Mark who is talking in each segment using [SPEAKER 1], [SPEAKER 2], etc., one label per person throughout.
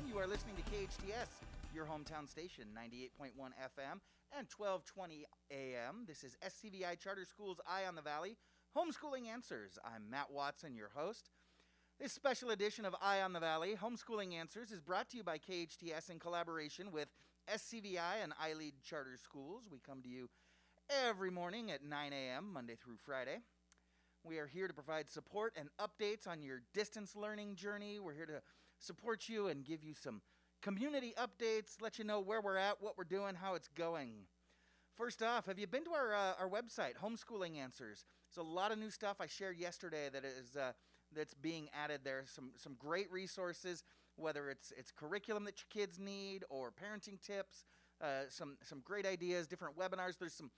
[SPEAKER 1] in. You are listening to KHTS, your hometown station, 98.1 FM and 1220 AM. This is SCVI Charter School's Eye on the Valley, Homeschooling Answers. I'm Matt Watson, your host. This special edition of Eye on the Valley, Homeschooling Answers, is brought to you by KHTS in collaboration with SCVI and iLead Charter Schools. We come to you every morning at 9 a.m., Monday through Friday. We are here to provide support and updates on your distance learning journey. We're here to support you and give you some community updates, let you know where we're at, what we're doing, how it's going. First off, have you been to our website, Homeschooling Answers? There's a lot of new stuff I shared yesterday that is that's being added there. Some great resources, whether it's curriculum that your kids need or parenting tips, some great ideas, different webinars. There's some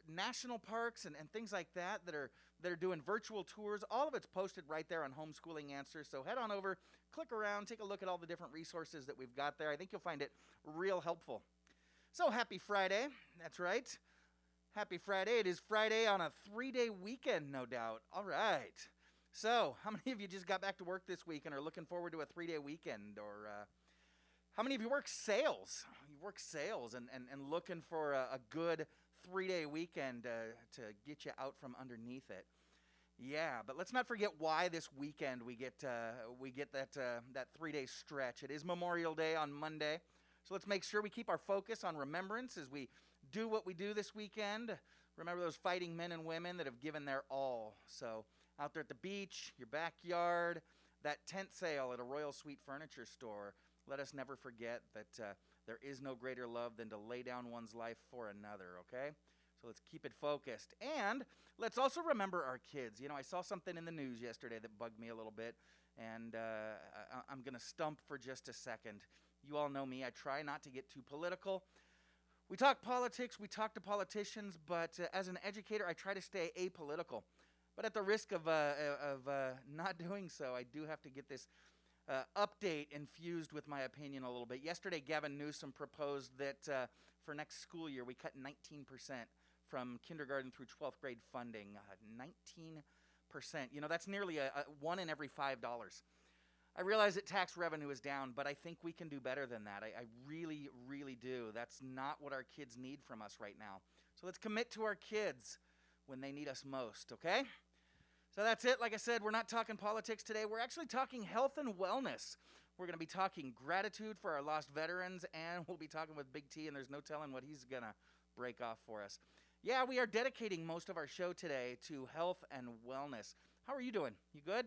[SPEAKER 1] national parks and things like that are doing virtual tours. All of it's posted right there on Homeschooling Answers. So head on over, click around, take a look at all the different resources that we've got there. I think you'll find it real helpful. So happy Friday. That's right. Happy Friday. It is Friday on a 3-day weekend, no doubt. All right. So how many of you just got back to work this week and are looking forward to a 3-day weekend? Or how many of you work sales? You work sales and looking for a good 3-day weekend to get you out from underneath it. Yeah, but let's not forget why this weekend we get that 3-day stretch. It is Memorial Day on Monday, so let's make sure we keep our focus on remembrance as we do what we do this weekend. Remember those fighting men and women that have given their all. So out there at the beach, your backyard, that tent sale at a Royal Suite Furniture store. Let us never forget that there is no greater love than to lay down one's life for another, okay? So let's keep it focused. And let's also remember our kids. You know, I saw something in the news yesterday that bugged me a little bit, and I'm going to stump for just a second. You all know me. I try not to get too political. We talk politics, we talk to politicians, but as an educator, I try to stay apolitical. But at the risk of not doing so, I do have to get this update infused with my opinion a little bit. Yesterday, Gavin Newsom proposed that for next school year, we cut 19% from kindergarten through 12th grade funding. 19%. You know, that's nearly a one in every $5. I realize that tax revenue is down, but I think we can do better than that. I really, really do. That's not what our kids need from us right now. So let's commit to our kids when they need us most, okay? So that's it. Like I said, we're not talking politics today. We're actually talking health and wellness. We're going to be talking gratitude for our lost veterans, and we'll be talking with Big T, and there's no telling what he's going to break off for us. Yeah, we are dedicating most of our show today to health and wellness. How are you doing? You good?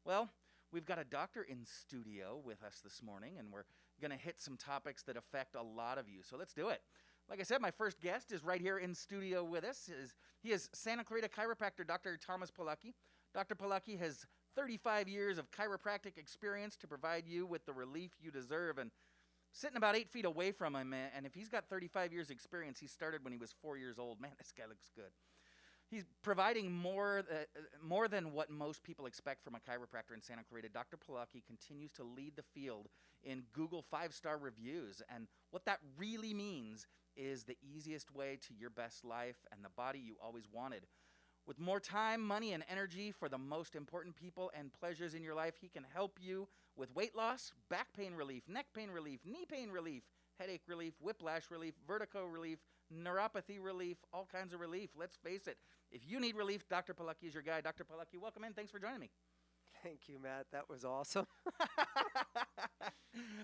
[SPEAKER 1] Well, we've got a doctor in studio with us this morning, and we're going to hit some topics that affect a lot of you. So let's do it. Like I said, my first guest is right here in studio with us. He is Santa Clarita chiropractor Dr. Thomas Polucki. Dr. Polucki has 35 years of chiropractic experience to provide you with the relief you deserve. And sitting about 8 feet away from him, and if he's got 35 years experience, he started when he was 4 years old. Man, this guy looks good. He's providing more than what most people expect from a chiropractor in Santa Clarita. Dr. Polucki continues to lead the field in Google 5-star reviews. And what that really means is the easiest way to your best life and the body you always wanted. With more time, money, and energy for the most important people and pleasures in your life, he can help you with weight loss, back pain relief, neck pain relief, knee pain relief, headache relief, whiplash relief, vertigo relief, neuropathy relief, all kinds of relief. Let's face it, if you need relief, Dr. Pallucci is your guy. Dr. Pallucci, welcome in. Thanks for joining me.
[SPEAKER 2] Thank you, Matt. That was awesome.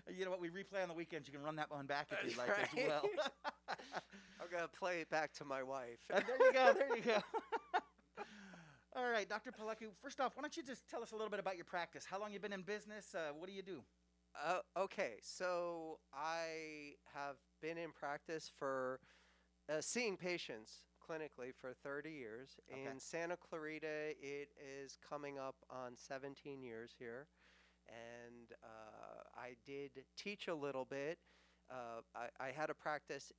[SPEAKER 1] You know what? We replay on the weekends. You can run that one back if you'd like as well.
[SPEAKER 2] I'm going to play it back to my wife.
[SPEAKER 1] There you go. There you go. All right, Dr. Polucki, first off, why don't you just tell us a little bit about your practice? How long you been in business? What do you do?
[SPEAKER 2] Okay, so I have been in practice for seeing patients clinically for 30 years. Okay. In Santa Clarita, it is coming up on 17 years here. And I did teach a little bit. I had a practice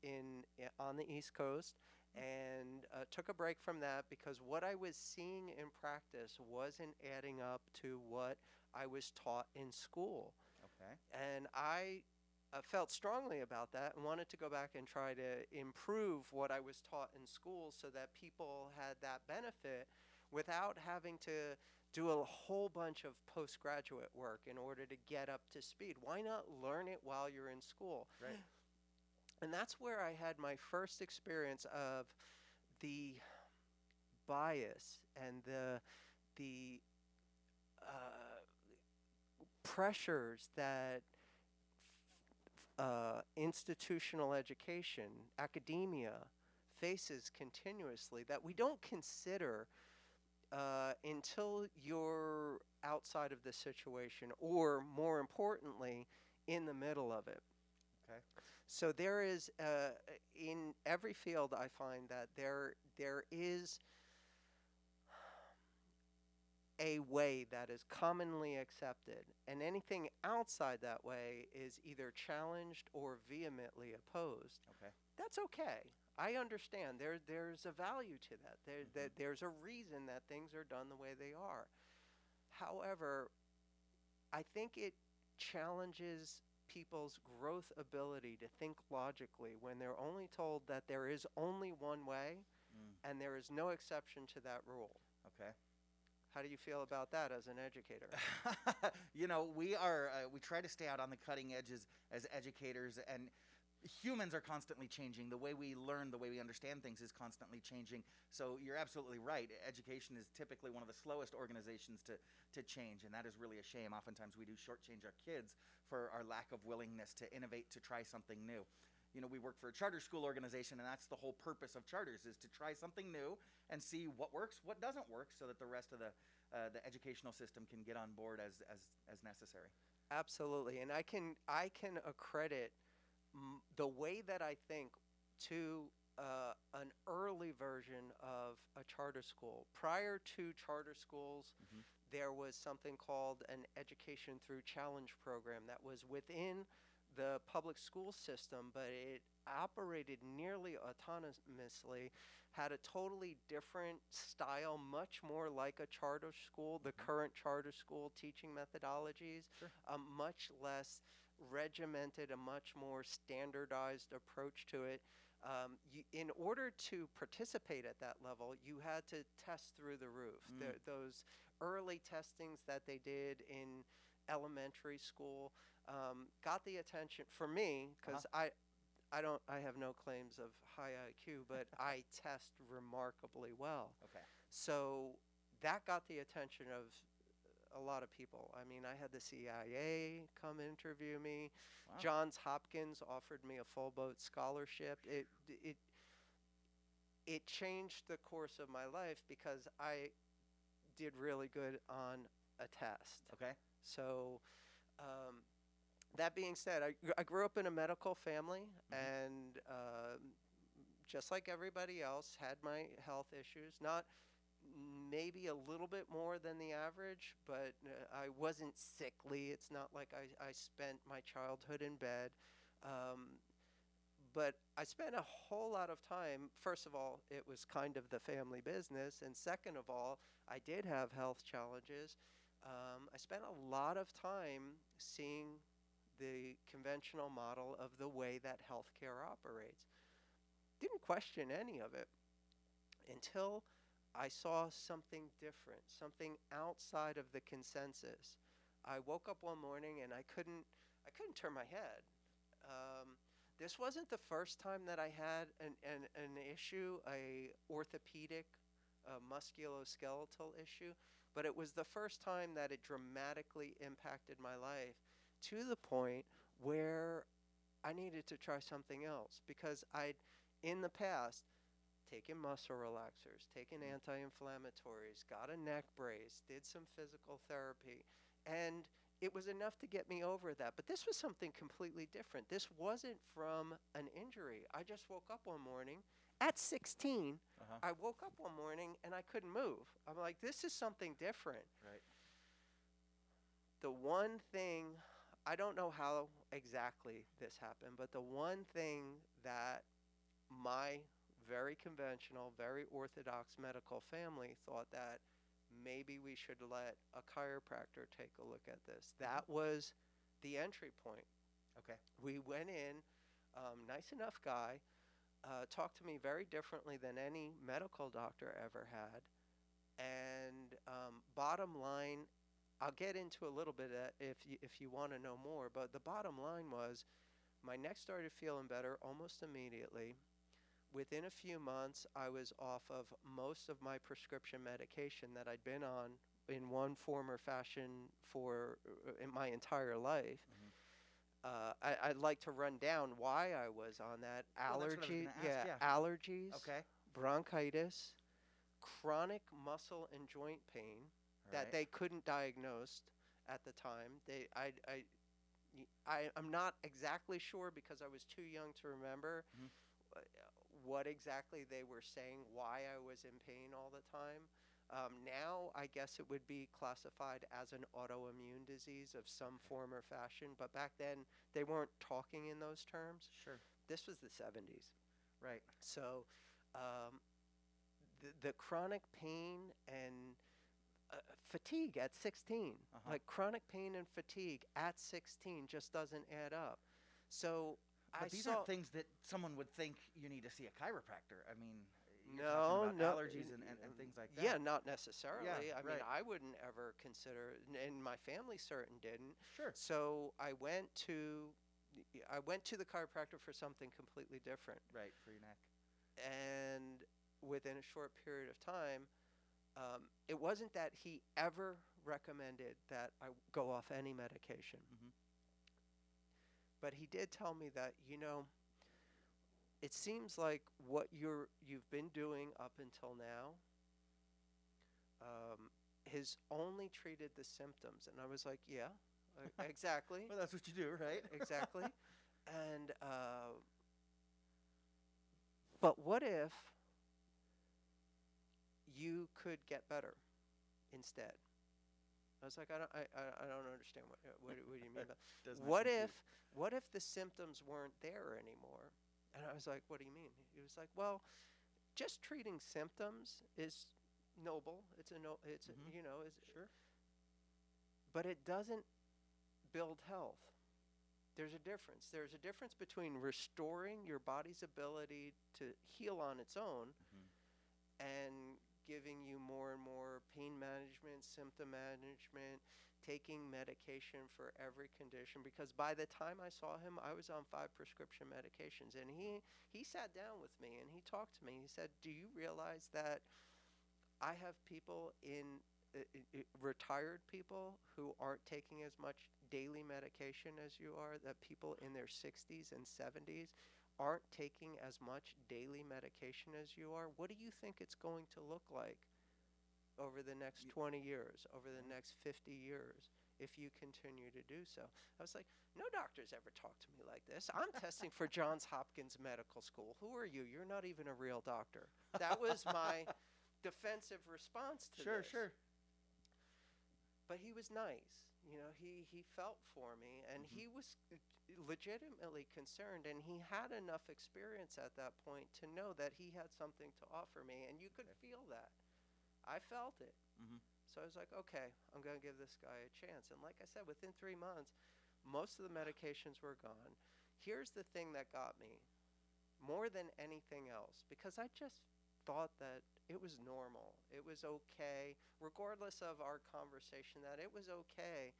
[SPEAKER 2] on the East Coast and took a break from that because what I was seeing in practice wasn't adding up to what I was taught in school. Okay. And I felt strongly about that and wanted to go back and try to improve what I was taught in school so that people had that benefit without having to do a whole bunch of postgraduate work in order to get up to speed. Why not learn it while you're in school?
[SPEAKER 1] Right.
[SPEAKER 2] And that's where I had my first experience of the bias and the pressures that institutional education, academia, faces continuously that we don't consider until you're outside of the situation, or more importantly, in the middle of it.
[SPEAKER 1] Okay.
[SPEAKER 2] So there is, in every field, I find that there is a way that is commonly accepted, and anything outside that way is either challenged or vehemently opposed.
[SPEAKER 1] Okay.
[SPEAKER 2] That's okay. I understand. There's a value to that. There's a reason that things are done the way they are. However, I think it challenges people's growth ability to think logically when they're only told that there is only one way and there is no exception to that rule.
[SPEAKER 1] Okay.
[SPEAKER 2] How do you feel about that as an educator?
[SPEAKER 1] You know, we try to stay out on the cutting edge as educators, and humans are constantly changing. The way we learn, the way we understand things is constantly changing. So you're absolutely right. Education is typically one of the slowest organizations to change, and that is really a shame. Oftentimes we do shortchange our kids for our lack of willingness to innovate, to try something new. You know, we work for a charter school organization, and that's the whole purpose of charters, is to try something new and see what works, what doesn't work, so that the rest of the educational system can get on board as necessary.
[SPEAKER 2] Absolutely, and I can accredit the way that I think to an early version of a charter school. Prior to charter schools, there was something called an Education Through Challenge program that was within the public school system, but it operated nearly autonomously, had a totally different style, much more like a charter school, the current charter school teaching methodologies,
[SPEAKER 1] Sure.
[SPEAKER 2] Much less regimented, a much more standardized approach to it. In order to participate at that level, you had to test through the roof. Those early testings that they did in elementary school got the attention for me, because I have no claims of high IQ, but I test remarkably well.
[SPEAKER 1] Okay.
[SPEAKER 2] So that got the attention of a lot of people. I mean, I had the CIA come interview me.
[SPEAKER 1] Wow.
[SPEAKER 2] Johns Hopkins offered me a full boat scholarship. It changed the course of my life because I did really good on a test.
[SPEAKER 1] Okay.
[SPEAKER 2] So that being said, I grew up in a medical family, and just like everybody else, had my health issues. Not maybe a little bit more than the average, but I wasn't sickly. It's not like I spent my childhood in bed. But I spent a whole lot of time. First of all, it was kind of the family business. And second of all, I did have health challenges. I spent a lot of time seeing the conventional model of the way that healthcare operates. Didn't question any of it until I saw something different, something outside of the consensus. I woke up one morning and I couldn't turn my head. This wasn't the first time that I had an issue, a orthopedic, musculoskeletal issue, but it was the first time that it dramatically impacted my life to the point where I needed to try something else, because I'd, in the past, taken muscle relaxers, taken anti-inflammatories, got a neck brace, did some physical therapy, and it was enough to get me over that. But this was something completely different. This wasn't from an injury. I just woke up one morning at 16. I woke up one morning and I couldn't move. I'm like, this is something different.
[SPEAKER 1] Right.
[SPEAKER 2] The one thing, I don't know how exactly this happened, but the one thing that my very conventional, very orthodox medical family thought that maybe we should let a chiropractor take a look at this. That was the entry point.
[SPEAKER 1] Okay.
[SPEAKER 2] We went in, nice enough guy, talked to me very differently than any medical doctor ever had, And bottom line, I'll get into a little bit of that if you want to know more. But the bottom line was, my neck started feeling better almost immediately. Within a few months, I was off of most of my prescription medication that I'd been on in one form or fashion for in my entire life.
[SPEAKER 1] Mm-hmm.
[SPEAKER 2] I'd like to run down why I was on that.
[SPEAKER 1] Well, that's what I was gonna ask, yeah.
[SPEAKER 2] Allergies,
[SPEAKER 1] Okay.
[SPEAKER 2] bronchitis, chronic muscle and joint pain
[SPEAKER 1] All
[SPEAKER 2] that
[SPEAKER 1] right.
[SPEAKER 2] they couldn't diagnose at the time. I'm not exactly sure because I was too young to remember
[SPEAKER 1] Mhm.
[SPEAKER 2] uh, what exactly they were saying, why I was in pain all the time. Now, I guess it would be classified as an autoimmune disease of some form or fashion, but back then they weren't talking in those terms.
[SPEAKER 1] Sure.
[SPEAKER 2] This was the 70s.
[SPEAKER 1] Right.
[SPEAKER 2] So um, the chronic pain and fatigue at 16,
[SPEAKER 1] Uh-huh.
[SPEAKER 2] like chronic pain and fatigue at 16 just doesn't add up. So I
[SPEAKER 1] But these
[SPEAKER 2] saw
[SPEAKER 1] aren't things that someone would think you need to see a chiropractor. I mean, you're talking
[SPEAKER 2] no,
[SPEAKER 1] about
[SPEAKER 2] no,
[SPEAKER 1] allergies and things like that.
[SPEAKER 2] yeah, not necessarily.
[SPEAKER 1] Yeah,
[SPEAKER 2] I mean,
[SPEAKER 1] right.
[SPEAKER 2] I wouldn't ever consider, and my family certain didn't.
[SPEAKER 1] Sure.
[SPEAKER 2] So I went to the chiropractor for something completely different,
[SPEAKER 1] Right, for your neck.
[SPEAKER 2] and within a short period of time, it wasn't that he ever recommended that I go off any medication,
[SPEAKER 1] Mm-hmm.
[SPEAKER 2] but he did tell me that, it seems like what you've been doing up until now has only treated the symptoms. And I was like, yeah, exactly,
[SPEAKER 1] Well, that's what you do, right?
[SPEAKER 2] exactly. And but what if you could get better instead? I was like, I don't understand what do you mean by
[SPEAKER 1] Does not
[SPEAKER 2] what
[SPEAKER 1] compute.
[SPEAKER 2] if the symptoms weren't there anymore? And I was like, what do you mean? He was like, well, just treating symptoms is noble. It's a no. It's a,
[SPEAKER 1] Mhm.
[SPEAKER 2] it's,
[SPEAKER 1] Sure.
[SPEAKER 2] but it doesn't build health. There's a difference. There's a difference between restoring your body's ability to heal on its own
[SPEAKER 1] Mhm.
[SPEAKER 2] and giving you more and more pain management, symptom management, taking medication for every condition. Because by the time I saw him, I was on 5 prescription medications, and he sat down with me and he talked to me. He said, "Do you realize that I have people retired people who aren't taking as much daily medication as you are, that people in their 60s and 70s aren't taking as much daily medication as you are? What do you think it's going to look like over the next 20 years, over the next 50 years, if you continue to do so?" I was like, no doctor's ever talked to me like this. I'm testing for Johns Hopkins Medical School. Who are you? You're not even a real doctor. That was my defensive response to
[SPEAKER 1] Sure,
[SPEAKER 2] this.
[SPEAKER 1] sure.
[SPEAKER 2] But he was nice. He felt for me, and
[SPEAKER 1] Mhm.
[SPEAKER 2] he was legitimately concerned, and he had enough experience at that point to know that he had something to offer me, and you could
[SPEAKER 1] Okay.
[SPEAKER 2] feel that. I felt it.
[SPEAKER 1] Mhm.
[SPEAKER 2] So I was like, okay, I'm going to give this guy a chance. And like I said, within 3 months, most of the medications were gone. Here's the thing that got me more than anything else, because I just thought that it was normal. It was okay, regardless of our conversation, that it was okay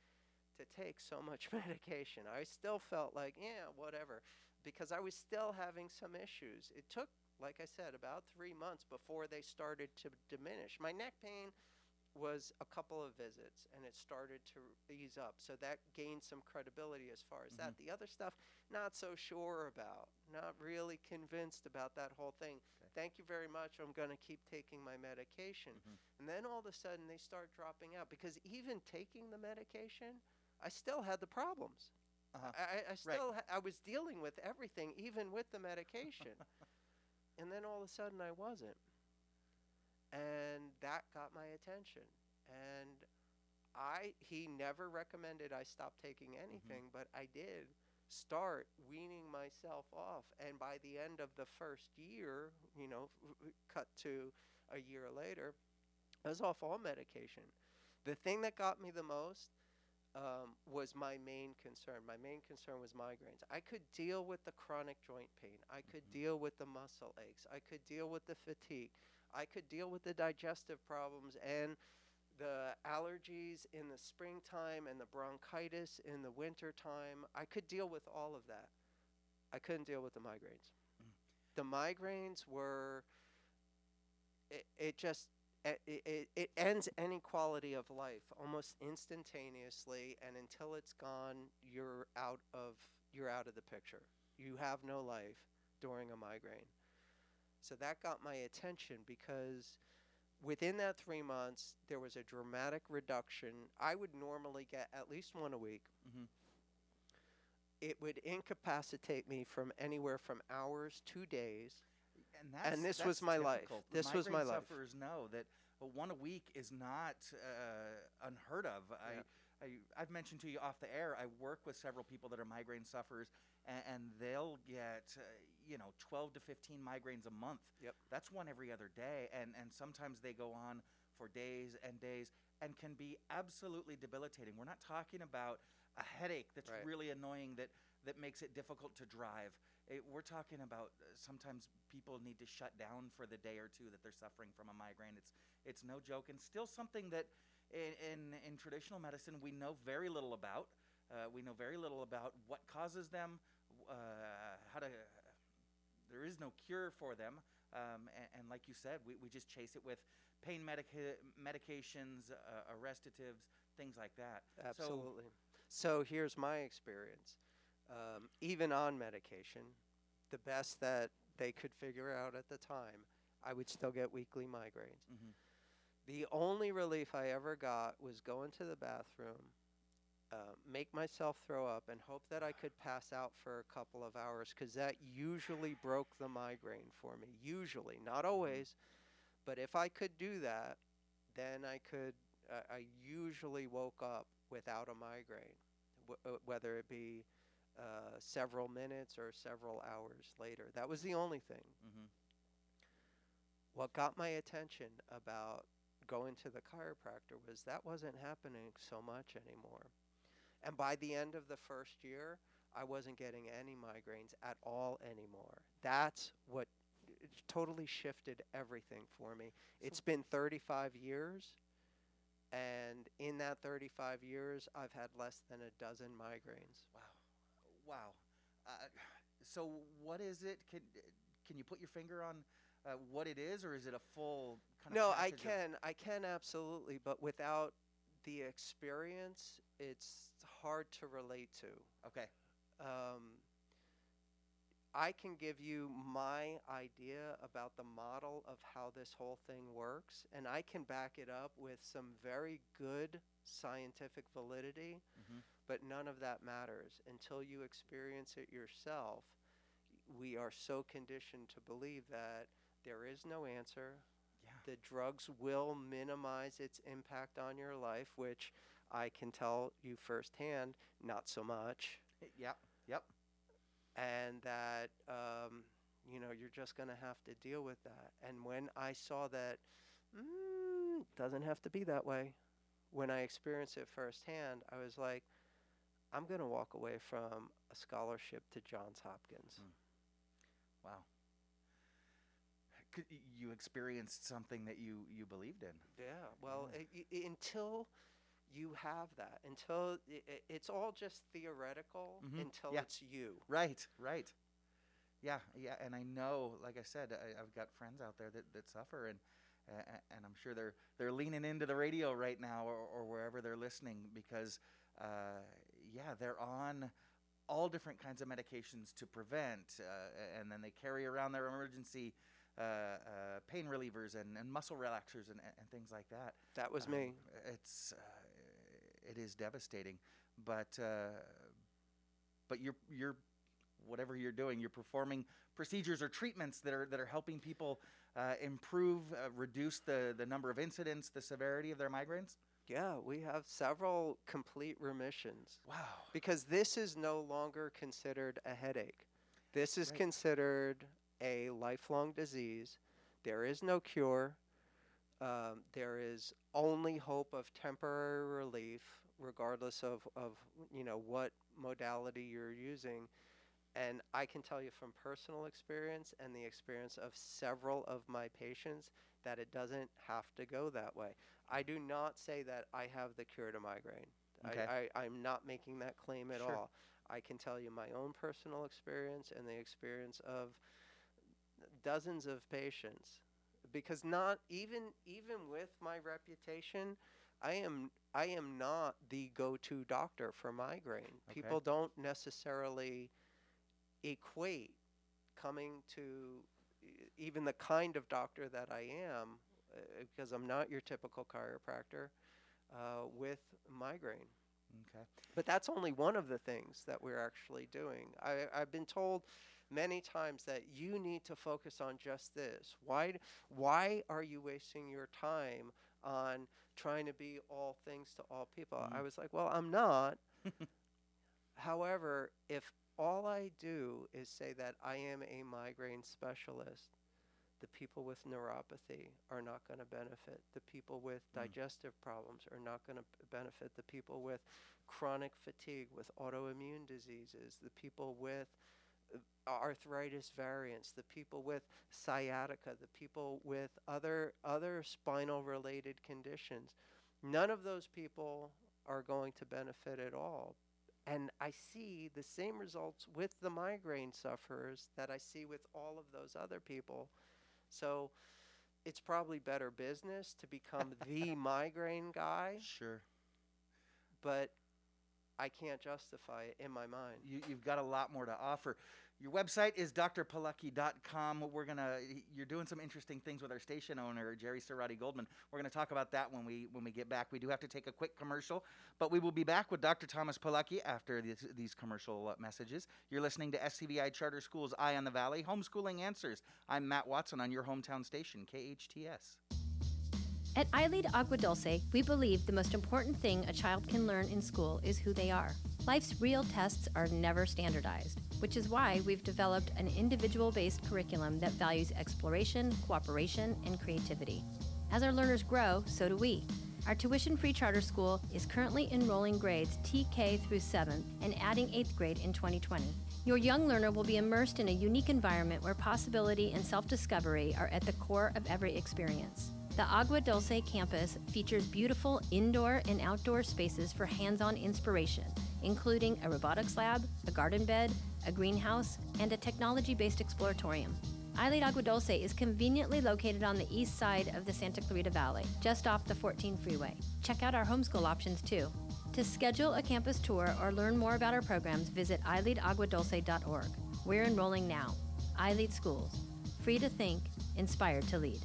[SPEAKER 2] to take so much medication. I still felt like, yeah, whatever, because I was still having some issues. It took, like I said, about 3 months before they started to diminish. My neck pain was a couple of visits, and it started to ease up. So that gained some credibility as far as
[SPEAKER 1] Mhm.
[SPEAKER 2] that. The other stuff, not so sure about, not really convinced about that whole thing.
[SPEAKER 1] Okay.
[SPEAKER 2] Thank you very much. I'm going to keep taking my medication.
[SPEAKER 1] Mhm.
[SPEAKER 2] And then all of a sudden they start dropping out, because even taking the medication, I still had the problems.
[SPEAKER 1] Uh-huh.
[SPEAKER 2] I
[SPEAKER 1] Right.
[SPEAKER 2] still I was dealing with everything, even with the medication. And then all of a sudden I wasn't. And that got my attention. And he never recommended I stop taking
[SPEAKER 1] Mhm.
[SPEAKER 2] anything, but I did start weaning myself off. And by the end of the first year, cut to a year later, I was off all medication. The thing that got me the most was my main concern. My main concern was migraines. I could deal with the chronic joint pain. I could
[SPEAKER 1] Mhm.
[SPEAKER 2] deal with the muscle aches. I could deal with the fatigue. I could deal with the digestive problems and the allergies in the springtime and the bronchitis in the wintertime. I could deal with all of that. I couldn't deal with the migraines.
[SPEAKER 1] Mm.
[SPEAKER 2] The migraines were, it just, it ends any quality of life almost instantaneously, and until it's gone, you're out of the picture. You have no life during a migraine. So that got my attention because within that 3 months, there was a dramatic reduction. I would normally get at least one a week.
[SPEAKER 1] Mm-hmm.
[SPEAKER 2] It would incapacitate me from anywhere from hours to days.
[SPEAKER 1] And
[SPEAKER 2] this
[SPEAKER 1] that's
[SPEAKER 2] was my life.
[SPEAKER 1] typical.
[SPEAKER 2] This was my
[SPEAKER 1] Migraine
[SPEAKER 2] life.
[SPEAKER 1] sufferers know that one a week is not unheard of.
[SPEAKER 2] Yeah.
[SPEAKER 1] I've mentioned to you off the air, I work with several people that are migraine sufferers, and they'll get 12 to 15 migraines a month.
[SPEAKER 2] Yep.
[SPEAKER 1] That's one every other day, and sometimes they go on for days and days and can be absolutely debilitating. We're not talking about a headache that's
[SPEAKER 2] Right.
[SPEAKER 1] really annoying that makes it difficult to drive. We're talking about sometimes people need to shut down for the day or two that they're suffering from a migraine. It's no joke, and still something that in traditional medicine we know very little about. We know very little about what causes them, how to. There is no cure for them, and like you said, we just chase it with pain medications, arrestatives, things like that.
[SPEAKER 2] Absolutely. So here's my experience. Even on medication, the best that they could figure out at the time, I would still get weekly migraines.
[SPEAKER 1] Mm-hmm.
[SPEAKER 2] The only relief I ever got was go into the bathroom, make myself throw up, and hope that I could pass out for a couple of hours, because that usually broke the migraine for me. Usually, not always, but if I could do that, then I could. I usually woke up without a migraine, whether it be several minutes or several hours later. That was the only thing.
[SPEAKER 1] Mm-hmm.
[SPEAKER 2] What got my attention about going to the chiropractor was that wasn't happening so much anymore. And by the end of the first year, I wasn't getting any migraines at all anymore. That's what totally shifted everything for me. It's been 35 years, and in that 35 years, I've had less than a dozen migraines.
[SPEAKER 1] Wow. So what is it? Can you put your finger on what it is, or is it a full kind of
[SPEAKER 2] No, I
[SPEAKER 1] package
[SPEAKER 2] can. I can absolutely, but without the experience, it's hard to relate to.
[SPEAKER 1] Okay.
[SPEAKER 2] I can give you my idea about the model of how this whole thing works, and I can back it up with some very good scientific validity,
[SPEAKER 1] Mm-hmm.
[SPEAKER 2] but none of that matters until you experience it yourself. We are so conditioned to believe that there is no answer.
[SPEAKER 1] Yeah.
[SPEAKER 2] The drugs will minimize its impact on your life, which I can tell you firsthand, not so much.
[SPEAKER 1] Yep. Yep.
[SPEAKER 2] And that you're just going to have to deal with that. And when I saw that doesn't have to be that way, when I experienced it firsthand, I was like, I'm going to walk away from a scholarship to Johns Hopkins.
[SPEAKER 1] Wow. You experienced something that you believed in.
[SPEAKER 2] Yeah, well, until you have that, until it's all just theoretical,
[SPEAKER 1] Mhm.
[SPEAKER 2] until
[SPEAKER 1] Yeah.
[SPEAKER 2] it's you.
[SPEAKER 1] Right. Yeah, and I know, like I said, I've got friends out there that suffer, and I'm sure they're leaning into the radio right now or wherever they're listening because, they're on all different kinds of medications to prevent, and then they carry around their emergency pain relievers and muscle relaxers and things like that.
[SPEAKER 2] That was me.
[SPEAKER 1] It is devastating, but you're whatever you're doing, you're performing procedures or treatments that are helping people improve, reduce the number of incidents, the severity of their migraines.
[SPEAKER 2] Yeah, we have several complete remissions.
[SPEAKER 1] Wow.
[SPEAKER 2] Because this is no longer considered a headache. This is
[SPEAKER 1] Right.
[SPEAKER 2] considered a lifelong disease. There is no cure. There is only hope of temporary relief, regardless of what modality you're using. And I can tell you from personal experience and the experience of several of my patients that it doesn't have to go that way. I do not say that I have the cure to migraine.
[SPEAKER 1] Okay.
[SPEAKER 2] I'm not making that claim at
[SPEAKER 1] Sure.
[SPEAKER 2] all. I can tell you my own personal experience and the experience of dozens of patients, because not even with my reputation, I am not the go-to doctor for migraine.
[SPEAKER 1] Okay.
[SPEAKER 2] People don't necessarily equate coming to even the kind of doctor that I am, because I'm not your typical chiropractor, with migraine.
[SPEAKER 1] Okay.
[SPEAKER 2] But that's only one of the things that we're actually doing. I've been told many times that you need to focus on just this. Why are you wasting your time on trying to be all things to all people? I was like, well, I'm not. However, if all I do is say that I am a migraine specialist, the people with neuropathy are not going to benefit. The people with digestive problems are not going to benefit. The people with chronic fatigue, with autoimmune diseases, the people with arthritis variants, the people with sciatica, the people with other spinal related conditions. None of those people are going to benefit at all. And I see the same results with the migraine sufferers that I see with all of those other people. So it's probably better business to become the migraine guy,
[SPEAKER 1] Sure.
[SPEAKER 2] but I can't justify it in my mind.
[SPEAKER 1] You've got a lot more to offer. Your website is drpolucki.com. You're doing some interesting things with our station owner, Jerry Cerati Goldman. We're going to talk about that when we get back. We do have to take a quick commercial, but we will be back with Dr. Thomas Polucki after these commercial messages. You're listening to SCVI Charter School's Eye on the Valley, Homeschooling Answers. I'm Matt Watson on your hometown station, KHTS.
[SPEAKER 3] At iLead Agua Dulce, we believe the most important thing a child can learn in school is who they are. Life's real tests are never standardized, which is why we've developed an individual-based curriculum that values exploration, cooperation, and creativity. As our learners grow, so do we. Our tuition-free charter school is currently enrolling grades TK through 7th and adding 8th grade in 2020. Your young learner will be immersed in a unique environment where possibility and self-discovery are at the core of every experience. The Agua Dulce campus features beautiful indoor and outdoor spaces for hands-on inspiration, including a robotics lab, a garden bed, a greenhouse, and a technology-based exploratorium. iLead Agua Dulce is conveniently located on the east side of the Santa Clarita Valley, just off the 14 freeway. Check out our homeschool options too. To schedule a campus tour or learn more about our programs, visit ileadaguadulce.org. We're enrolling now. iLead Schools. Free to think, inspired to lead.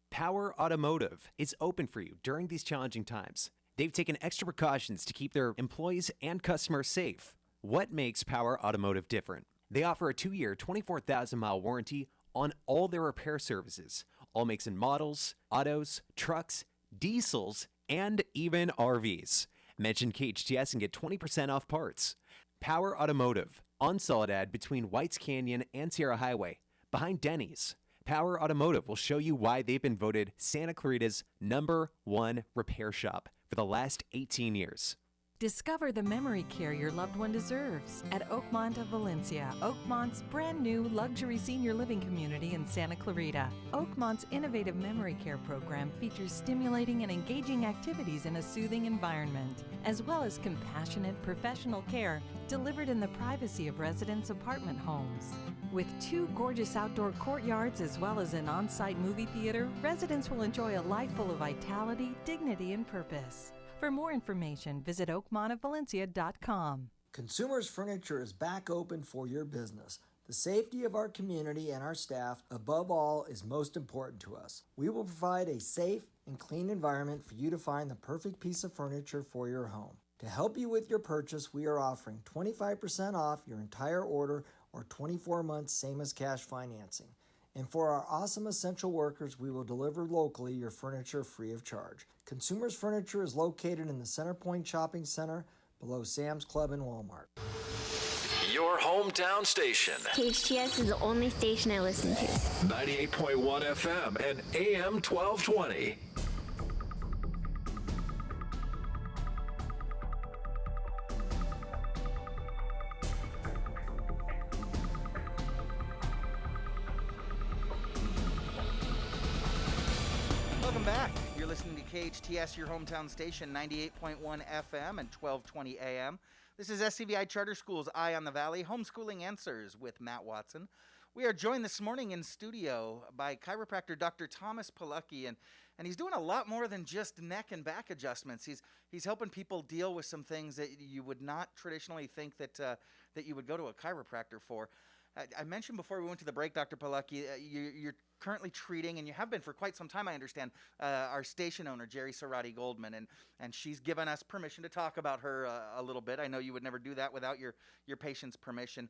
[SPEAKER 4] Power Automotive is open for you during these challenging times. They've taken extra precautions to keep their employees and customers safe. What makes Power Automotive different? They offer a 2-year, 24,000-mile warranty on all their repair services, all makes and models, autos, trucks, diesels, and even RVs. Mention KHTS and get 20% off parts. Power Automotive, on Soledad between Whites Canyon and Sierra Highway, behind Denny's. Power Automotive will show you why they've been voted Santa Clarita's #1 repair shop for the last 18 years.
[SPEAKER 5] Discover the memory care your loved one deserves at Oakmont of Valencia, Oakmont's brand new luxury senior living community in Santa Clarita. Oakmont's innovative memory care program features stimulating and engaging activities in a soothing environment, as well as compassionate professional care delivered in the privacy of residents' apartment homes. With 2 gorgeous outdoor courtyards as well as an on-site movie theater, residents will enjoy a life full of vitality, dignity, and purpose. For more information, visit oakmontofvalencia.com.
[SPEAKER 6] Consumers Furniture is back open for your business. The safety of our community and our staff, above all, is most important to us. We will provide a safe and clean environment for you to find the perfect piece of furniture for your home. To help you with your purchase, we are offering 25% off your entire order or 24 months same as cash financing. And for our awesome essential workers, we will deliver locally your furniture free of charge. Consumers Furniture is located in the Center Point Shopping Center below Sam's Club and Walmart.
[SPEAKER 7] Your hometown station.
[SPEAKER 8] KHTS is the only station I listen to.
[SPEAKER 7] 98.1 FM and AM 1220.
[SPEAKER 1] Welcome back. You're listening to KHTS, your hometown station, 98.1 FM and 1220 AM. This is SCVI Charter School's Eye on the Valley, Homeschooling Answers with Matt Watson. We are joined this morning in studio by chiropractor Dr. Thomas Polucki, and he's doing a lot more than just neck and back adjustments. He's helping people deal with some things that you would not traditionally think that you would go to a chiropractor for. I mentioned before we went to the break, Dr. Polucki, you're currently treating, and you have been for quite some time, I understand, our station owner, Jerry Sarati Goldman, and she's given us permission to talk about her a little bit. I know you would never do that without your patient's permission.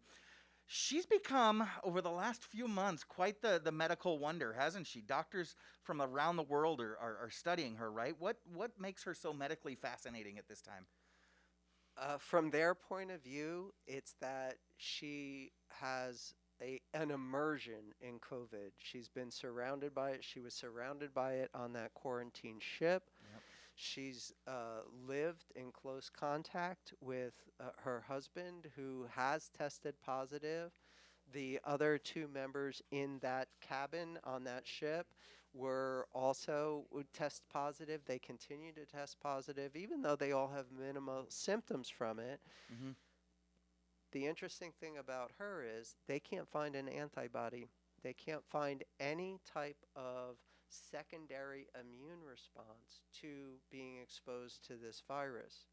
[SPEAKER 1] She's become, over the last few months, quite the medical wonder, hasn't she? Doctors from around the world are studying her, right? What makes her so medically fascinating at this time?
[SPEAKER 2] From their point of view, it's that she has an immersion in COVID. She's been surrounded by it. She was surrounded by it on that quarantine ship.
[SPEAKER 1] Yep.
[SPEAKER 2] She's lived in close contact with her husband, who has tested positive. The other two members in that cabin on that ship were also would test positive. They continue to test positive, even though they all have minimal symptoms from it.
[SPEAKER 1] Mm-hmm.
[SPEAKER 2] The interesting thing about her is they can't find an antibody. They can't find any type of secondary immune response to being exposed to this virus.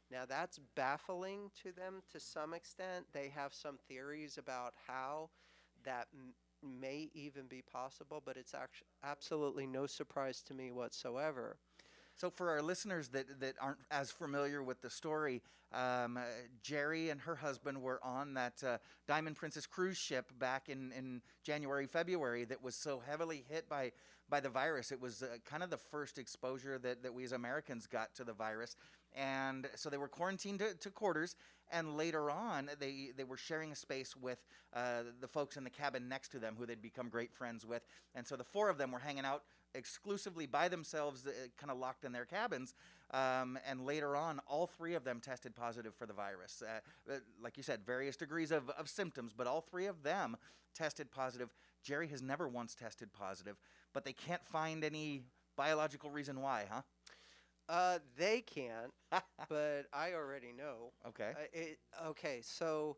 [SPEAKER 2] Now, that's baffling to them to some extent. They have some theories about how that may even be possible, but it's absolutely no surprise to me whatsoever.
[SPEAKER 1] So for our listeners that aren't as familiar with the story, Jerry and her husband were on that Diamond Princess cruise ship back in January, February that was so heavily hit by the virus. It was kind of the first exposure that we as Americans got to the virus. And so they were quarantined to quarters, and later on they were sharing a space with the folks in the cabin next to them who they'd become great friends with. And so the four of them were hanging out exclusively by themselves, kind of locked in their cabins. And later on, all three of them tested positive for the virus. Like you said, various degrees of symptoms, but all three of them tested positive. Jerry has never once tested positive, but they can't find any biological reason why, huh?
[SPEAKER 2] They can't, but I already know.
[SPEAKER 1] Okay.
[SPEAKER 2] Okay, so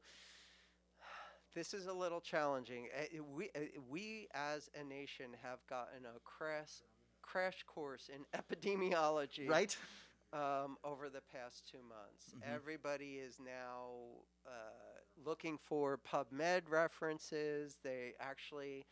[SPEAKER 2] this is a little challenging. We as a nation have gotten a crash course in epidemiology,
[SPEAKER 1] Right.
[SPEAKER 2] over the past 2 months.
[SPEAKER 1] Mm-hmm.
[SPEAKER 2] Everybody is now looking for PubMed references. They actually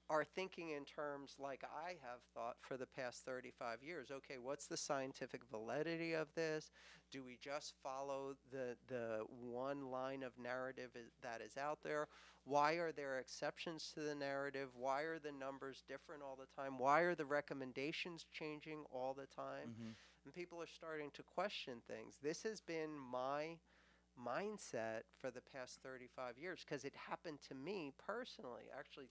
[SPEAKER 2] are thinking in terms like I have thought for the past 35 years. Okay, what's the scientific validity of this? Do we just follow the one line of narrative that is out there? Why are there exceptions to the narrative? Why are the numbers different all the time? Why are the recommendations changing all the time?
[SPEAKER 1] Mm-hmm.
[SPEAKER 2] And people are starting to question things. This has been my mindset for the past 35 years because it happened to me personally, actually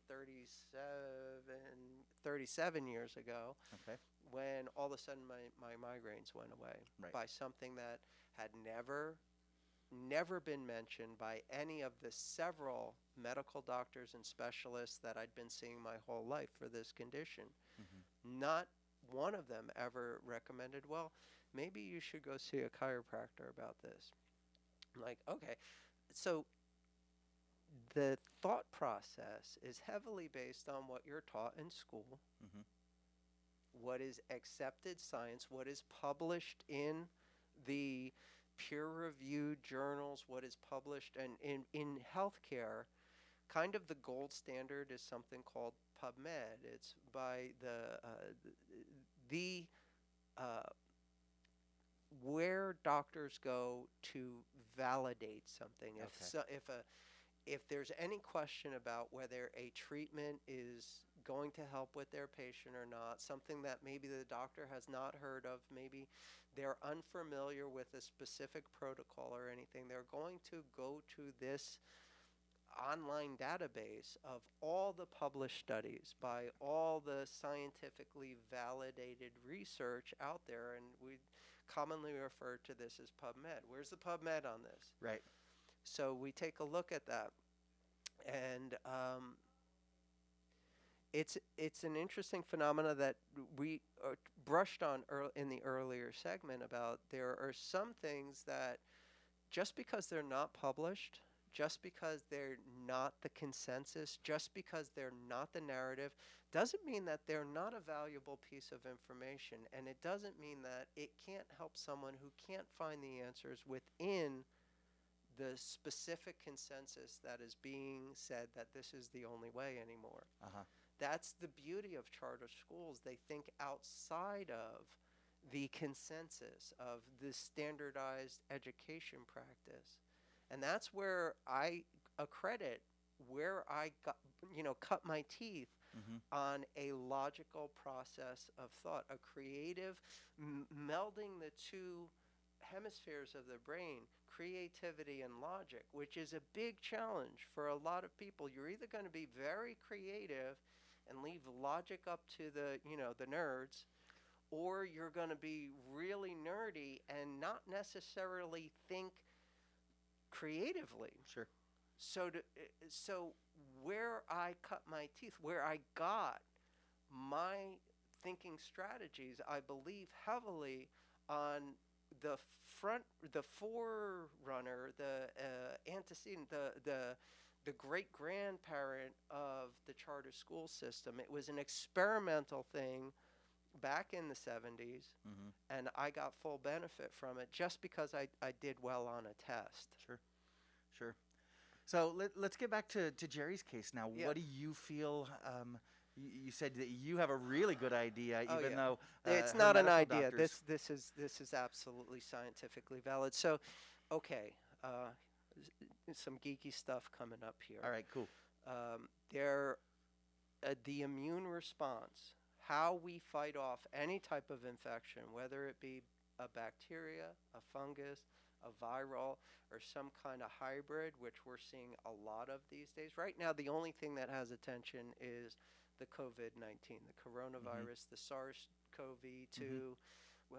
[SPEAKER 2] 37 years ago.
[SPEAKER 1] Okay.
[SPEAKER 2] When all of a sudden my migraines went away.
[SPEAKER 1] Right.
[SPEAKER 2] By something that had never been mentioned by any of the several medical doctors and specialists that I'd been seeing my whole life for this condition. Mm-hmm. Not one of them ever recommended, well, maybe you should go see a chiropractor about this. I'm like, okay. So the thought process is heavily based on what you're taught in school,
[SPEAKER 1] Mm-hmm.
[SPEAKER 2] what is accepted science, what is published in the peer-reviewed journals, what is published, and in healthcare, kind of the gold standard is something called PubMed. It's by where doctors go to validate something.
[SPEAKER 1] Okay.
[SPEAKER 2] If there's any question about whether a treatment is going to help with their patient or not, something that maybe the doctor has not heard of, maybe they're unfamiliar with a specific protocol or anything, they're going to go to this online database of all the published studies by all the scientifically validated research out there, and we commonly refer to this as PubMed. Where's the PubMed on this?
[SPEAKER 1] Right.
[SPEAKER 2] So we take a look at that, and it's an interesting phenomena that we brushed on in the earlier segment about there are some things that just because they're not published, just because they're not the consensus, just because they're not the narrative, doesn't mean that they're not a valuable piece of information. And it doesn't mean that it can't help someone who can't find the answers within the specific consensus that is being said that this is the only way anymore.
[SPEAKER 1] Uh-huh.
[SPEAKER 2] That's the beauty of charter schools. They think outside of the consensus of the standardized education practice. And that's where I accredit where I got, cut my teeth on a logical process of thought, a creative melding the two hemispheres of the brain, creativity and logic, which is a big challenge for a lot of people. You're either going to be very creative and leave logic up to the nerds, or you're going to be really nerdy and not necessarily think creatively.
[SPEAKER 1] Sure.
[SPEAKER 2] So where I cut my teeth, where I got my thinking strategies, I believe heavily on the forerunner, the antecedent, the great grandparent of the charter school system. It was an experimental thing back in the 70s, and I got full benefit from it just because I did well on a test.
[SPEAKER 1] Sure. So let's get back to Jerry's case now.
[SPEAKER 2] Yeah.
[SPEAKER 1] What do you feel? You said that you have a really good idea, even though
[SPEAKER 2] it's
[SPEAKER 1] her
[SPEAKER 2] not an
[SPEAKER 1] medical
[SPEAKER 2] idea.
[SPEAKER 1] doctors-
[SPEAKER 2] This is absolutely scientifically valid. So, okay, some geeky stuff coming up here.
[SPEAKER 1] All right, cool.
[SPEAKER 2] The immune response, how we fight off any type of infection, whether it be a bacteria, a fungus, a viral, or some kind of hybrid, which we're seeing a lot of these days. Right now, the only thing that has attention is the COVID-19, the coronavirus, the SARS-CoV-2,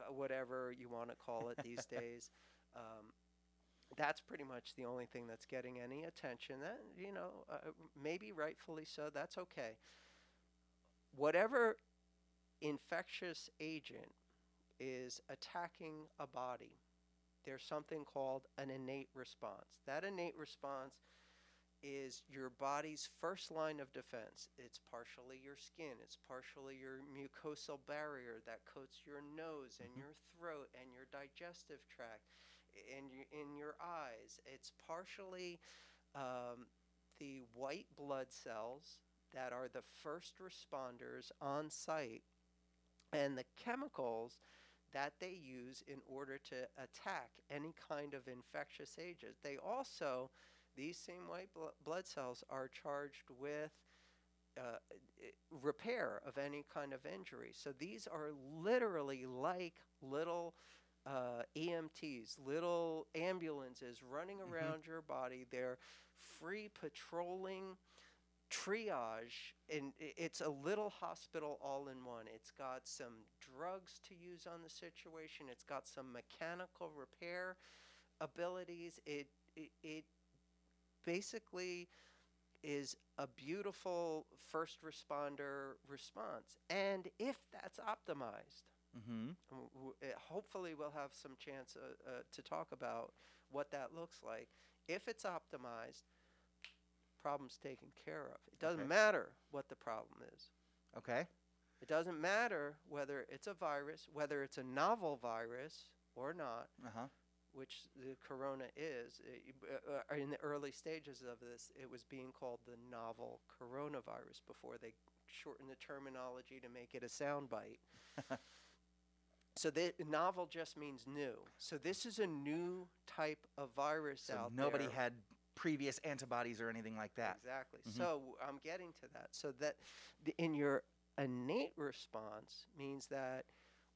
[SPEAKER 2] whatever you want to call it these days. That's pretty much the only thing that's getting any attention. That, maybe rightfully so. That's okay. Whatever infectious agent is attacking a body, there's something called an innate response. That innate response is your body's first line of defense. It's partially your skin. It's partially your mucosal barrier that coats your nose and your throat and your digestive tract and in your eyes. It's partially the white blood cells that are the first responders on site and the chemicals that they use in order to attack any kind of infectious agent. They also, these same white blood cells are charged with repair of any kind of injury. So these are literally like little EMTs, little ambulances running around your body. They're free patrolling triage, and it's a little hospital all in one. It's got some drugs to use on the situation. It's got some mechanical repair abilities. It basically is a beautiful first responder response. And if that's optimized, hopefully we'll have some chance to talk about what that looks like. If it's optimized, problem's taken care of. It doesn't matter what the problem is.
[SPEAKER 1] Okay.
[SPEAKER 2] It doesn't matter whether it's a virus, whether it's a novel virus or not, which the corona is. In the early stages of this, it was being called the novel coronavirus before they shortened the terminology to make it a soundbite. So the novel just means new. So this is a new type of virus out there.
[SPEAKER 1] Nobody had previous antibodies or anything like that.
[SPEAKER 2] Exactly. So I'm getting to that. So that in your innate response means that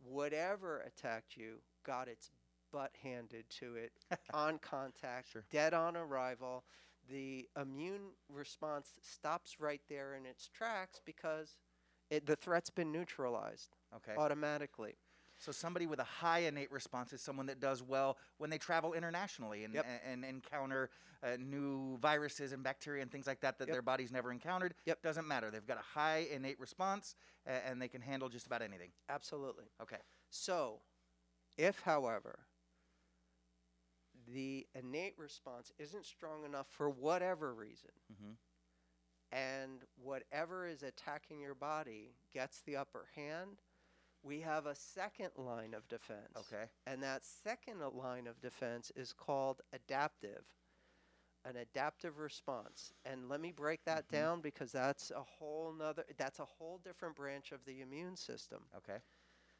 [SPEAKER 2] whatever attacked you got its butt handed to it on contact, dead on arrival. The immune response stops right there in its tracks because the threat's been neutralized automatically.
[SPEAKER 1] So somebody with a high innate response is someone that does well when they travel internationally and,
[SPEAKER 2] Yep.
[SPEAKER 1] and encounter new viruses and bacteria and things like that
[SPEAKER 2] Yep.
[SPEAKER 1] their body's never encountered.
[SPEAKER 2] Yep.
[SPEAKER 1] Doesn't matter. They've got a high innate response and they can handle just about anything.
[SPEAKER 2] Absolutely.
[SPEAKER 1] Okay.
[SPEAKER 2] So, if, however, the innate response isn't strong enough for whatever reason,
[SPEAKER 1] Mm-hmm.
[SPEAKER 2] and whatever is attacking your body gets the upper hand, we have a second line of defense.
[SPEAKER 1] Okay.
[SPEAKER 2] And that second line of defense is called adaptive, an adaptive response. And let me break that
[SPEAKER 1] Mm-hmm.
[SPEAKER 2] down because that's a whole different branch of the immune system.
[SPEAKER 1] Okay.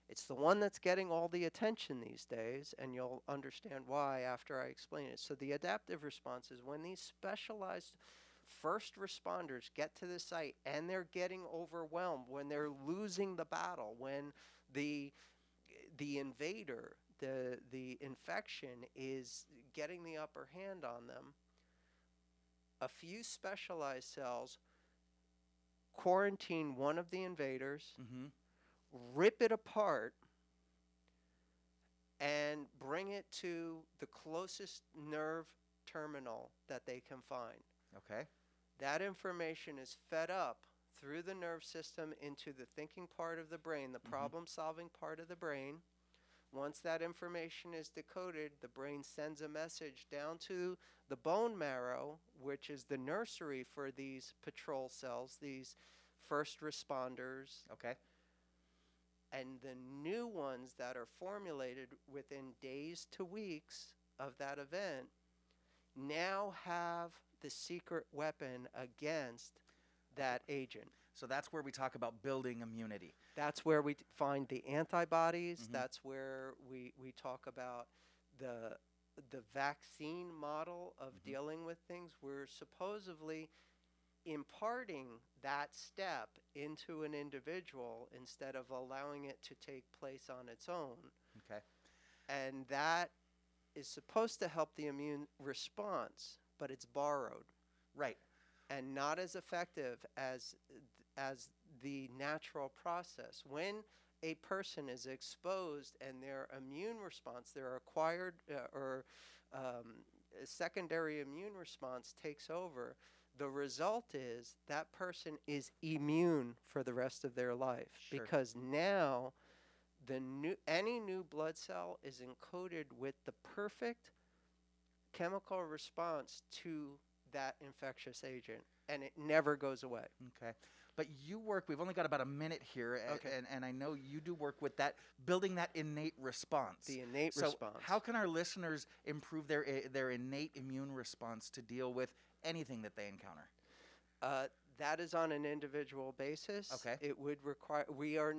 [SPEAKER 2] It's the one that's getting all the attention these days, and you'll understand why after I explain it. So the adaptive response is when these specialized first responders get to the site and they're getting overwhelmed, when they're losing the battle, when the invader, the infection is getting the upper hand on them, a few specialized cells quarantine one of the invaders,
[SPEAKER 1] Mm-hmm.
[SPEAKER 2] rip it apart, and bring it to the closest nerve terminal that they can find.
[SPEAKER 1] Okay.
[SPEAKER 2] That information is fed up through the nerve system into the thinking part of the brain, the problem-solving part of the brain. Once that information is decoded, the brain sends a message down to the bone marrow, which is the nursery for these patrol cells, these first responders.
[SPEAKER 1] Okay.
[SPEAKER 2] And the new ones that are formulated within days to weeks of that event now have the secret weapon against that agent.
[SPEAKER 1] So that's where we talk about building immunity.
[SPEAKER 2] That's where we find the antibodies.
[SPEAKER 1] Mhm.
[SPEAKER 2] That's where we talk about the vaccine model of dealing with things. We're supposedly imparting that step into an individual instead of allowing it to take place on its own.
[SPEAKER 1] Okay.
[SPEAKER 2] And that is supposed to help the immune response, but it's borrowed
[SPEAKER 1] Right.
[SPEAKER 2] and not as effective as the natural process. When a person is exposed and their immune response, their acquired or secondary immune response takes over, the result is that person is immune for the rest of their life.
[SPEAKER 1] Sure.
[SPEAKER 2] Because now any new blood cell is encoded with the perfect chemical response to that infectious agent, and it never goes away.
[SPEAKER 1] Okay. But you work, we've only got about a minute here,
[SPEAKER 2] Okay.
[SPEAKER 1] and I know you do work with that, building that innate response.
[SPEAKER 2] The innate
[SPEAKER 1] So
[SPEAKER 2] response.
[SPEAKER 1] how can our listeners improve their innate immune response to deal with anything that they encounter?
[SPEAKER 2] That is on an individual basis.
[SPEAKER 1] Okay.
[SPEAKER 2] It would require. We are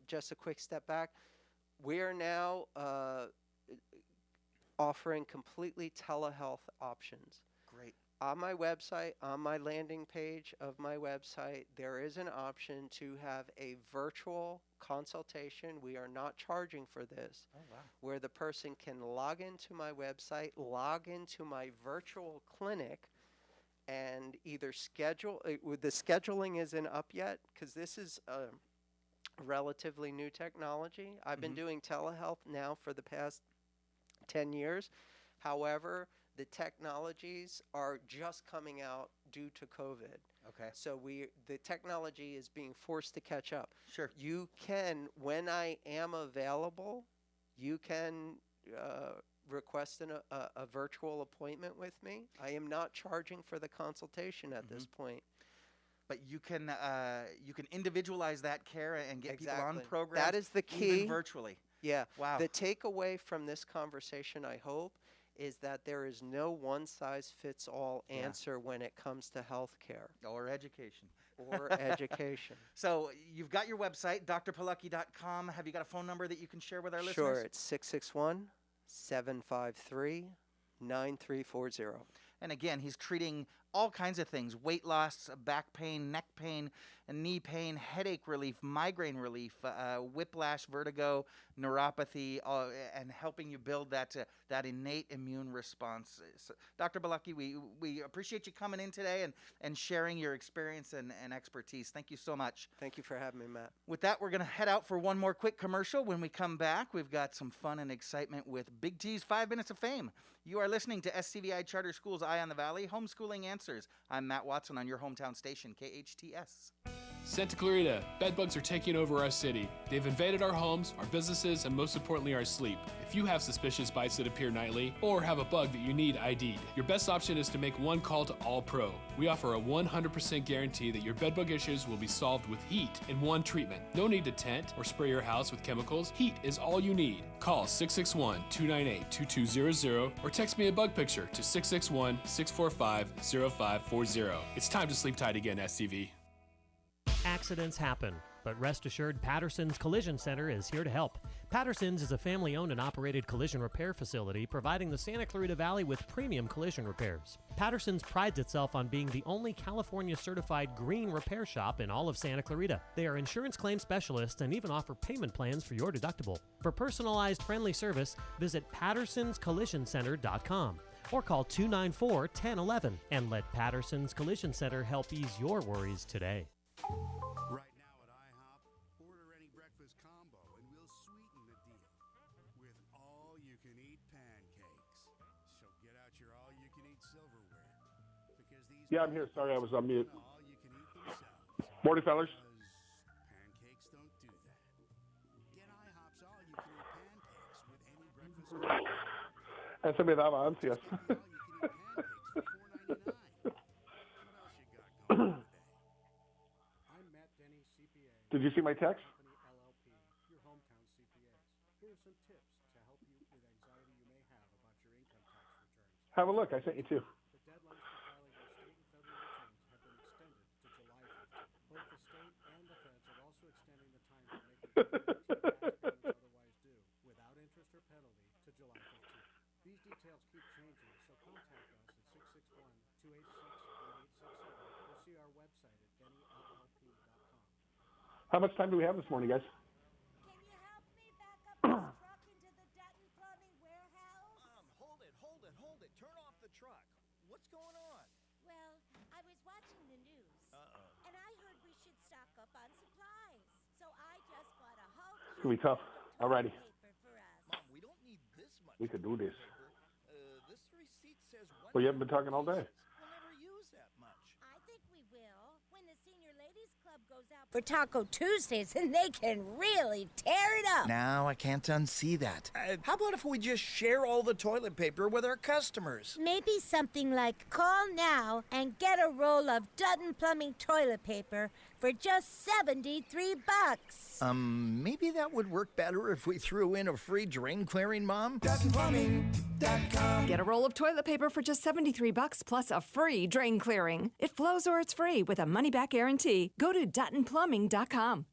[SPEAKER 2] just a quick step back. We are now offering completely telehealth options.
[SPEAKER 1] Great.
[SPEAKER 2] On my website, on my landing page of my website, there is an option to have a virtual consultation. We are not charging for this.
[SPEAKER 1] Oh, wow.
[SPEAKER 2] Where the person can log into my website, log into my virtual clinic, and either schedule. The scheduling isn't up yet because this is relatively new technology. I've been doing telehealth now for the past 10 years. However, the technologies are just coming out due to COVID.
[SPEAKER 1] Okay.
[SPEAKER 2] So the technology is being forced to catch up.
[SPEAKER 1] Sure.
[SPEAKER 2] You can, when I am available, you can request a virtual appointment with me. I am not charging for the consultation at this point.
[SPEAKER 1] But you can individualize that care and get people on
[SPEAKER 2] Exactly.
[SPEAKER 1] programs.
[SPEAKER 2] That is the key.
[SPEAKER 1] Even virtually.
[SPEAKER 2] Yeah.
[SPEAKER 1] Wow.
[SPEAKER 2] The takeaway from this conversation, I hope, is that there is no one-size-fits-all answer when it comes to healthcare
[SPEAKER 1] Or education.
[SPEAKER 2] or education.
[SPEAKER 1] So you've got your website, drpolucki.com. Have you got a phone number that you can share with our listeners?
[SPEAKER 2] Sure. It's 661-753-9340.
[SPEAKER 1] And again, he's treating all kinds of things: weight loss, back pain, neck pain, knee pain, headache relief, migraine relief, whiplash, vertigo, neuropathy, and helping you build that innate immune response. So, Dr. Polucki, we appreciate you coming in today and sharing your experience and expertise. Thank you so much.
[SPEAKER 2] Thank you for having me, Matt.
[SPEAKER 1] With that, we're going to head out for one more quick commercial. When we come back, we've got some fun and excitement with Big T's 5 Minutes of Fame. You are listening to SCVI Charter Schools Eye on the Valley, Homeschooling Answers. I'm Matt Watson on your hometown station, KHTS.
[SPEAKER 9] Santa Clarita, bedbugs are taking over our city. They've invaded our homes, our businesses, and most importantly, our sleep. If you have suspicious bites that appear nightly, or have a bug that you need ID'd, your best option is to make one call to All Pro. We offer a 100% guarantee that your bedbug issues will be solved with heat in one treatment. No need to tent or spray your house with chemicals. Heat is all you need. Call 661-298-2200 or text me a bug picture to 661-645-0540. It's time to sleep tight again, SCV.
[SPEAKER 10] Accidents happen, but rest assured Patterson's Collision Center is here to help. Patterson's is a family-owned and operated collision repair facility providing the Santa Clarita Valley with premium collision repairs. Patterson's prides itself on being the only California-certified green repair shop in all of Santa Clarita. They are insurance claim specialists and even offer payment plans for your deductible. For personalized, friendly service, visit pattersonscollisioncenter.com or call 294-1011 and let Patterson's Collision Center help ease your worries today.
[SPEAKER 11] Right now at IHOP, order any breakfast combo and we'll sweeten the deal with all-you-can-eat pancakes. So get out your all-you-can-eat silverware because these
[SPEAKER 12] I'm here. Sorry, I was on mute.
[SPEAKER 11] all-you-can-eat themselves.
[SPEAKER 12] Morning, fellers.
[SPEAKER 11] Pancakes don't do that. Get IHOP's all-you-can-eat pancakes with any breakfast combo.
[SPEAKER 12] Esa me daba ansias.
[SPEAKER 11] All-you-can-eat pancakes for $4.99. What else you got going on today?
[SPEAKER 12] Did you see my text?
[SPEAKER 13] LLP, your hometown CPAs. Here are some tips to help you with anxiety you may have about your income tax returns.
[SPEAKER 12] Have a look. I sent you two.
[SPEAKER 13] The deadlines for filing your state and federal returns have been extended to July 15th. Both the state and the feds are also extending the time for making tax payments otherwise due, without interest or penalty, to July 15th. These details keep changing, so contact us at 661-286-8867 or see our website at dennyllp.com.
[SPEAKER 12] How much time do we have this morning, guys?
[SPEAKER 14] Can you help me back up this truck into the Dutton Plumbing warehouse?
[SPEAKER 15] Hold it. Turn off the truck. What's going on?
[SPEAKER 14] Well, I was watching the news. And I heard we should stock up on supplies. So I just bought a whole
[SPEAKER 12] It's going to be tough. Alrighty.
[SPEAKER 14] paper for us.
[SPEAKER 15] Mom, we don't need this much.
[SPEAKER 12] We could do this.
[SPEAKER 15] This receipt says
[SPEAKER 12] Well, you haven't been talking all day.
[SPEAKER 15] We'll never use that much.
[SPEAKER 14] I think we will when the Senior Ladies Club goes out for Taco Tuesdays and they can really tear it up.
[SPEAKER 15] Now I can't unsee that. How about if we just share all the toilet paper with our customers?
[SPEAKER 14] Maybe something like call now and get a roll of Dutton Plumbing toilet paper for just $73.
[SPEAKER 15] Maybe that would work better if we threw in a free drain clearing, Mom?
[SPEAKER 16] DuttonPlumbing.com. Get a roll of toilet paper for just $73 plus a free drain clearing. It flows or it's free with a money-back guarantee. Go to DuttonPlumbing.com.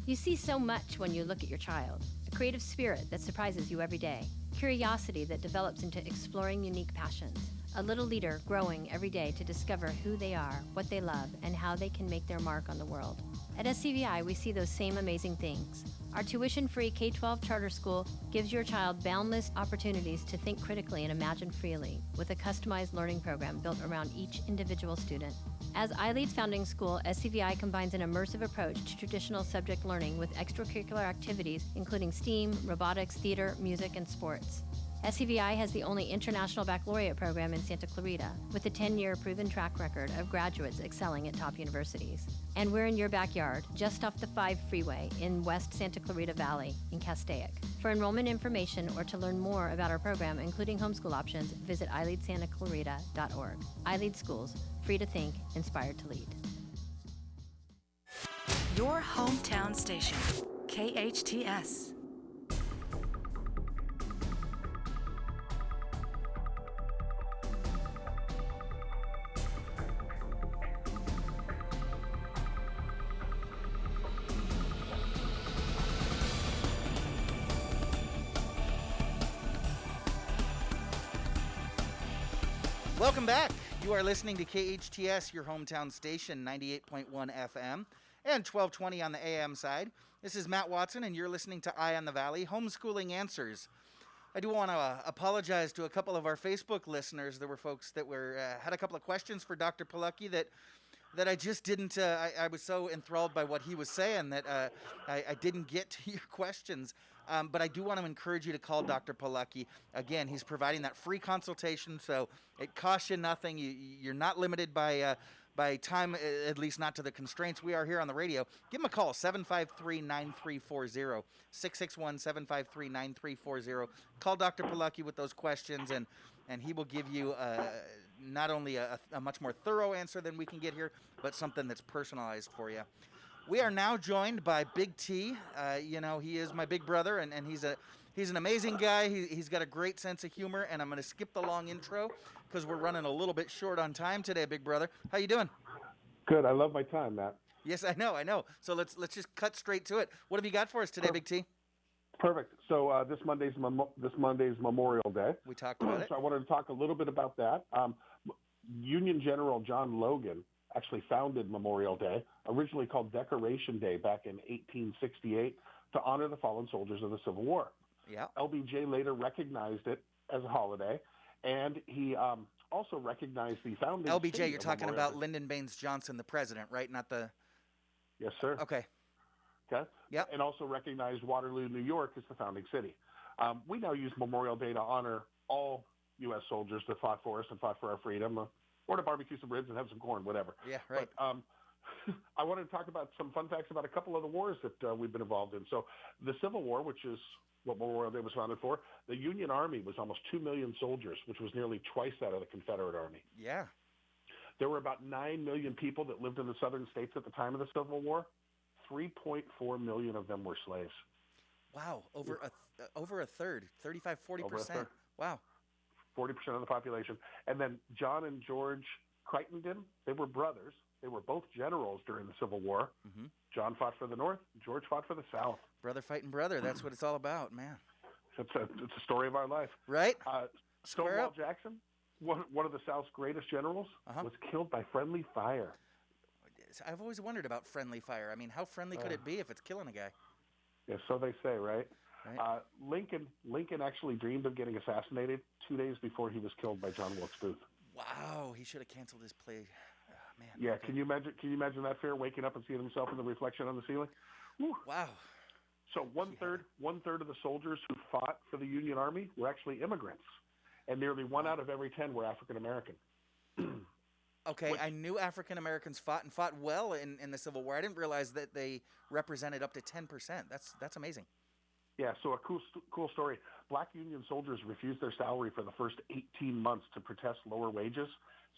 [SPEAKER 3] You see so much when you look at your child. A creative spirit that surprises you every day. Curiosity that develops into exploring unique passions. A little leader growing every day to discover who they are, what they love, and how they can make their mark on the world. At SCVI, we see those same amazing things. Our tuition-free K-12 charter school gives your child boundless opportunities to think critically and imagine freely, with a customized learning program built around each individual student. As iLead's founding school, SCVI combines an immersive approach to traditional subject learning with extracurricular activities including STEAM, robotics, theater, music, and sports. SCVI has the only international baccalaureate program in Santa Clarita, with a 10-year proven track record of graduates excelling at top universities. And we're in your backyard, just off the 5 freeway in West Santa Clarita Valley in Castaic. For enrollment information or to learn more about our program, including homeschool options, visit iLeadSantaClarita.org. iLead Schools, free to think, inspired to lead.
[SPEAKER 17] Your hometown station, KHTS.
[SPEAKER 1] Welcome back. You are listening to KHTS, your hometown station, 98.1 FM and 1220 on the AM side. This is Matt Watson, and you're listening to Eye on the Valley, Homeschooling Answers. I do want to apologize to a couple of our Facebook listeners. There were folks that had a couple of questions for Dr. Polucki that I just didn't, I was so enthralled by what he was saying that I didn't get to your questions. But I do want to encourage you to call Dr. Polucki. Again, he's providing that free consultation, so it costs you nothing. You're not limited by time, at least not to the constraints we are here on the radio. Give him a call, 753-9340, 661-753-9340. Call Dr. Polucki with those questions, and he will give you not only a much more thorough answer than we can get here, but something that's personalized for you. We are now joined by Big T. He is my big brother, and he's an amazing guy. He's got a great sense of humor, and I'm going to skip the long intro because we're running a little bit short on time today, big brother. How you doing?
[SPEAKER 12] Good. I love my time, Matt.
[SPEAKER 1] Yes, I know. So let's just cut straight to it. What have you got for us today, Big T?
[SPEAKER 12] Perfect. So this Monday's Memorial Day.
[SPEAKER 1] We talked about it.
[SPEAKER 12] So I wanted to talk a little bit about that. Union General John Logan actually founded Memorial Day, originally called Decoration Day back in 1868, to honor the fallen soldiers of the Civil War.
[SPEAKER 1] Yeah.
[SPEAKER 12] LBJ later recognized it as a holiday, and he also recognized the founding.
[SPEAKER 1] LBJ, you're talking about Lyndon Baines Johnson, the president, right? Not the.
[SPEAKER 12] Yes, sir.
[SPEAKER 1] Okay.
[SPEAKER 12] Okay.
[SPEAKER 1] Yeah.
[SPEAKER 12] And also recognized Waterloo, New York, as the founding city. We now use Memorial Day to honor all U.S. soldiers that fought for us and fought for our freedom, or to barbecue some ribs and have some corn, whatever.
[SPEAKER 1] Yeah, right.
[SPEAKER 12] But I wanted to talk about some fun facts about a couple of the wars that we've been involved in. So the Civil War, which is what Memorial Day was founded for, the Union Army was almost 2 million soldiers, which was nearly twice that of the Confederate Army.
[SPEAKER 1] Yeah.
[SPEAKER 12] There were about 9 million people that lived in the southern states at the time of the Civil War. 3.4 million of them were slaves.
[SPEAKER 1] Wow, over a third, 35, 40%. Wow.
[SPEAKER 12] 40% of the population. And then John and George Crittenden, they were brothers. They were both generals during the Civil War.
[SPEAKER 1] Mm-hmm.
[SPEAKER 12] John fought for the North. George fought for the South.
[SPEAKER 1] Brother fighting brother. That's what it's all about, man.
[SPEAKER 12] It's a story of our life.
[SPEAKER 1] Right?
[SPEAKER 12] Stonewall Jackson, one of the South's greatest generals, was killed by friendly fire.
[SPEAKER 1] I've always wondered about friendly fire. I mean, how friendly could it be if it's killing a guy?
[SPEAKER 12] Yeah, so they say, right?
[SPEAKER 1] Right.
[SPEAKER 12] Lincoln actually dreamed of getting assassinated 2 days before he was killed by John Wilkes Booth.
[SPEAKER 1] Wow, he should have canceled his play. Man.
[SPEAKER 12] Yeah,
[SPEAKER 1] okay.
[SPEAKER 12] Can you imagine that fear, waking up and seeing himself in the reflection on the ceiling? Whew.
[SPEAKER 1] Wow.
[SPEAKER 12] So one third of the soldiers who fought for the Union Army were actually immigrants, and nearly 1 out of every 10 were African American.
[SPEAKER 1] Okay, I knew African Americans fought well in the Civil War. I didn't realize that they represented up to 10%. That's amazing.
[SPEAKER 12] Yeah, so a cool story. Black Union soldiers refused their salary for the first 18 months to protest lower wages.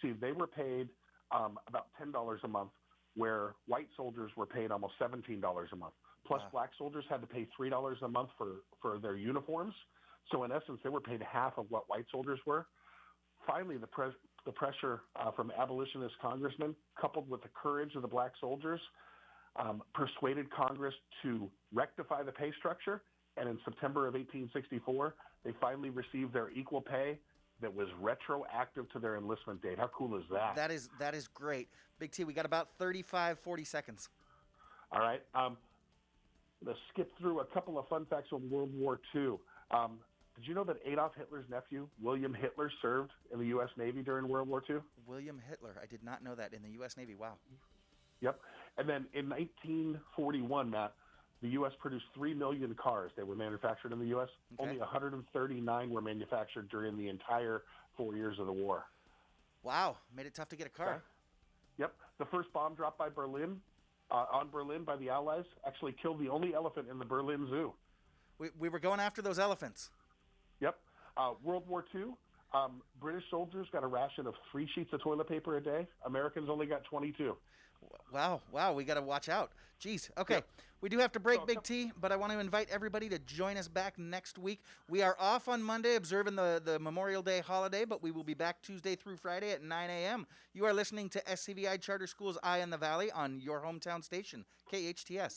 [SPEAKER 12] See, they were paid about $10 a month, where white soldiers were paid almost $17 a month. Plus, black soldiers had to pay $3 a month for their uniforms. So in essence, they were paid half of what white soldiers were. Finally, the pressure from abolitionist congressmen, coupled with the courage of the black soldiers, persuaded Congress to rectify the pay structure. And in September of 1864, they finally received their equal pay that was retroactive to their enlistment date. How cool is that?
[SPEAKER 1] That is great. Big T, we got about 35, 40 seconds.
[SPEAKER 12] All right. Let's skip through a couple of fun facts on World War II. Did you know that Adolf Hitler's nephew, William Hitler, served in the U.S. Navy during World War II?
[SPEAKER 1] William Hitler. I did not know that, in the U.S. Navy. Wow.
[SPEAKER 12] Yep. And then in 1941, Matt, the U.S. produced 3 million cars. They were manufactured in the U.S. Okay. Only 139 were manufactured during the entire 4 years of the war.
[SPEAKER 1] Wow. Made it tough to get a car.
[SPEAKER 12] Okay. Yep. The first bomb dropped by on Berlin by the Allies actually killed the only elephant in the Berlin Zoo.
[SPEAKER 1] We were going after those elephants.
[SPEAKER 12] Yep. World War II, British soldiers got a ration of 3 sheets of toilet paper a day. Americans only got 22.
[SPEAKER 1] Wow. We got to watch out. Jeez. Okay. Yep. We do have to break, Big T, but I want to invite everybody to join us back next week. We are off on Monday observing the Memorial Day holiday, but we will be back Tuesday through Friday at 9 a.m. You are listening to SCVI Charter School's Eye on the Valley on your hometown station, KHTS.